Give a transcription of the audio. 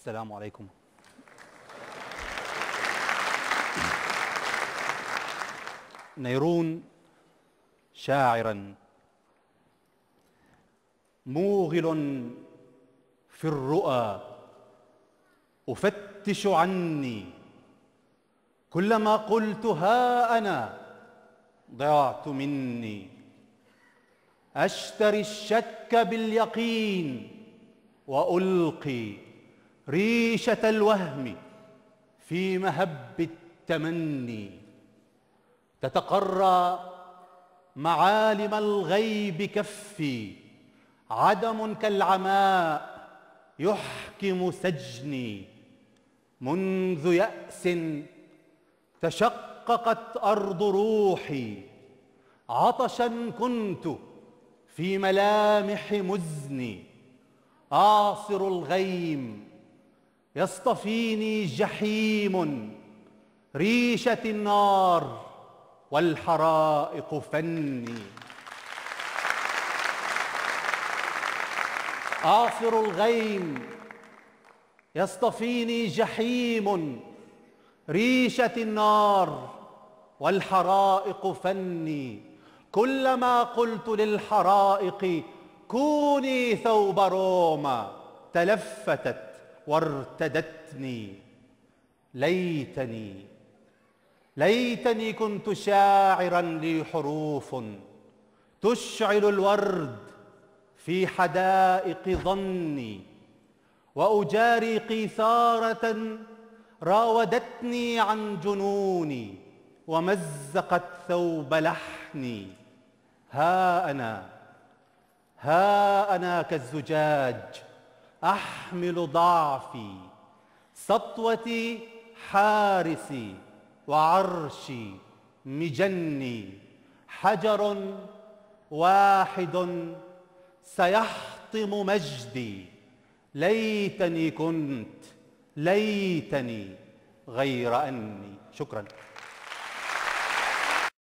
السلام عليكم. نيرون شاعرا موغل في الرؤى أفتش عني، كلما قلت ها أنا ضعت مني، أشتري الشك باليقين وألقي ريشة الوهم في مهب التمني، تتقرى معالم الغيب كفي، عدم كالعماء يحكم سجني، منذ يأس تشققت أرض روحي، عطشا كنت في ملامح مزني، أعصر الغيم يصطفيني جحيم، ريشة النار والحرائق فني، أعصر الغيم يصطفيني جحيم، ريشة النار والحرائق فني، كلما قلت للحرائق كوني ثوب روما تلفتت وارتدتني، ليتني كنت شاعرا لي حروف تشعل الورد في حدائق ظني، وأجاري قيثارة راودتني عن جنوني ومزقت ثوب لحني، ها أنا كالزجاج أحمل ضعفي، سطوتي حارسي وعرشي مجني، حجر واحد سيحطم مجدي، ليتني غير أني. شكرا.